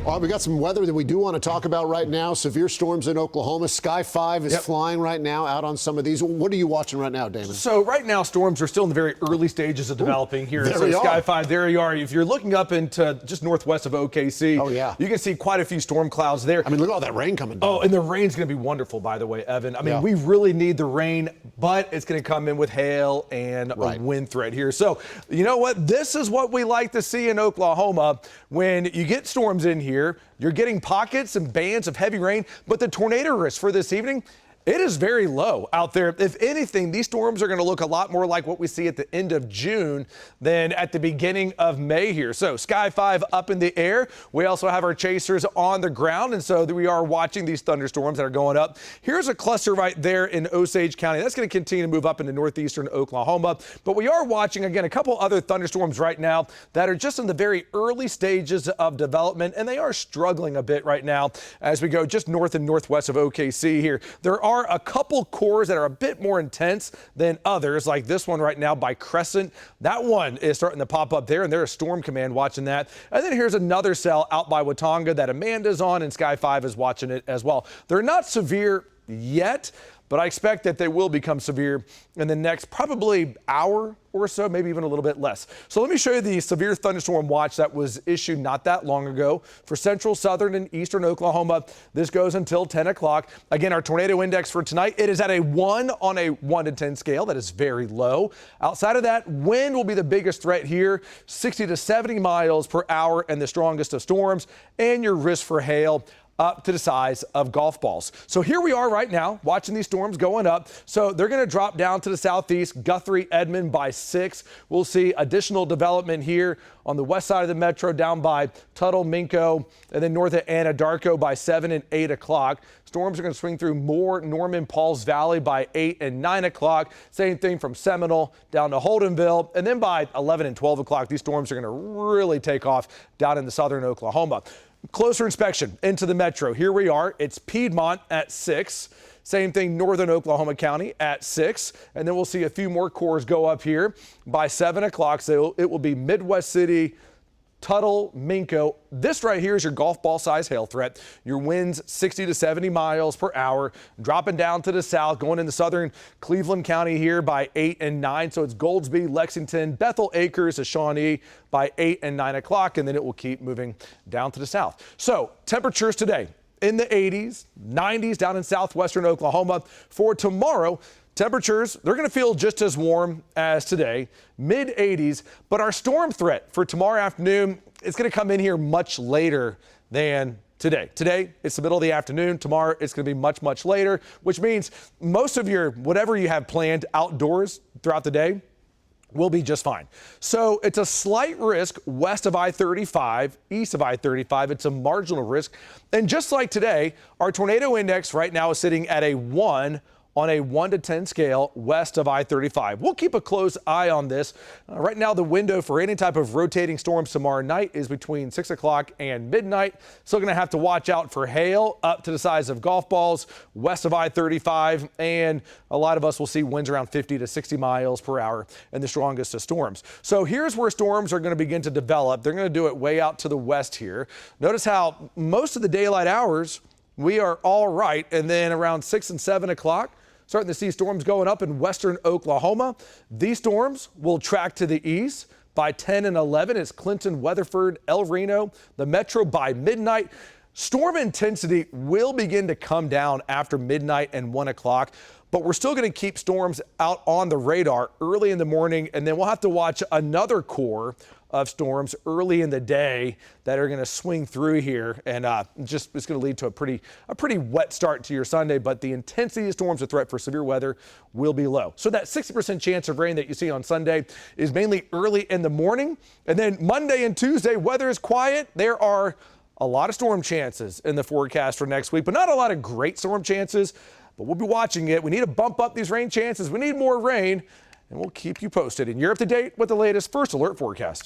All right, we got some weather that we do want to talk about right now. Severe storms in Oklahoma. Sky 5 is flying right now out on some of these. What are you watching right now, Damon? So right now, storms are still in the very early stages of developing here. There So Sky 5, there you are. If you're looking up into just northwest of OKC, you can see quite a few storm clouds there. I mean, look at all that rain coming down. Oh, and the rain's going to be wonderful, by the way, Evan. I mean, we really need the rain, but it's going to come in with hail and a wind threat here. So, you know what? This is what we like to see in Oklahoma. When you get storms in here, you're getting pockets and bands of heavy rain, but the tornado risk for this evening, it is very low out there. If anything, these storms are going to look a lot more like what we see at the end of June than at the beginning of May here. So Sky 5 up in the air. We also have our chasers on the ground, and so we are watching these thunderstorms that are going up. Here's a cluster right there in Osage County. That's going to continue to move up into northeastern Oklahoma. But we are watching, again, a couple other thunderstorms right now that are just in the very early stages of development, and they are struggling a bit right now as we go just north and northwest of OKC here. There are a couple cores that are a bit more intense than others, like this one right now by Crescent. That one is starting to pop up there, and there's a storm command watching that. And then here's another cell out by Watonga that Amanda's on, and Sky 5 is watching it as well. They're not severe yet, but I expect that they will become severe in the next probably hour or so, maybe even a little bit less. So let me show you the severe thunderstorm watch that was issued not that long ago for central, southern, and eastern Oklahoma. This goes until 10 o'clock. Again, our tornado index for tonight, it is at a 1 on a 1 to 10 scale. That is very low. Outside of that, wind will be the biggest threat here, 60 to 70 miles per hour and the strongest of storms, and your risk for hail up to the size of golf balls. So here we are right now watching these storms going up. So they're going to drop down to the southeast, Guthrie, Edmond by 6. We'll see additional development here on the west side of the metro down by Tuttle, Minco, and then north of Anadarko by 7 and 8 o'clock. Storms are going to swing through Moore, Norman, Pauls Valley by 8 and 9 o'clock. Same thing from Seminole down to Holdenville. And then by 11 and 12 o'clock, these storms are going to really take off down into southern Oklahoma. Closer inspection into the metro. Here we are. It's Piedmont at 6. Same thing, northern Oklahoma County at 6. And then we'll see a few more cores go up here by 7 o'clock. So it will be Midwest City, Tuttle, Minco. This right here is your golf ball size hail threat. Your winds 60 to 70 miles per hour, dropping down to the south, going into southern Cleveland County here by 8 and 9. So it's Goldsby, Lexington, Bethel Acres, to Shawnee by 8 and 9 o'clock, and then it will keep moving down to the south. So temperatures today in the 80s, 90s down in southwestern Oklahoma. For tomorrow, temperatures, they're going to feel just as warm as today, mid-80s, but our storm threat for tomorrow afternoon is going to come in here much later than today. Today, it's the middle of the afternoon. Tomorrow, it's going to be much, much later, which means most of your, whatever you have planned outdoors throughout the day, will be just fine. So it's a slight risk west of I-35, east of I-35. It's a marginal risk. And just like today, our tornado index right now is sitting at a 1 on a 1 to 10 scale west of I-35. We'll keep a close eye on this. Right now, the window for any type of rotating storms tomorrow night is between 6 o'clock and midnight. Still going to have to watch out for hail up to the size of golf balls west of I-35, and a lot of us will see winds around 50 to 60 miles per hour and the strongest of storms. So here's where storms are going to begin to develop. They're going to do it way out to the west here. Notice how most of the daylight hours we are all right, and then around 6 and 7 o'clock, starting to see storms going up in western Oklahoma. These storms will track to the east. By 10 and 11, it's Clinton, Weatherford, El Reno, the metro by midnight. Storm intensity will begin to come down after midnight and 1 o'clock, but we're still going to keep storms out on the radar early in the morning, and then we'll have to watch another core of storms early in the day that are going to swing through here, and just it's going to lead to a pretty wet start to your Sunday. But the intensity of storms, a threat for severe weather, will be low. So that 60% chance of rain that you see on Sunday is mainly early in the morning, and then Monday and Tuesday, weather is quiet. There are a lot of storm chances in the forecast for next week, but not a lot of great storm chances. But we'll be watching it. We need to bump up these rain chances. We need more rain, and we'll keep you posted. And you're up to date with the latest First Alert forecast.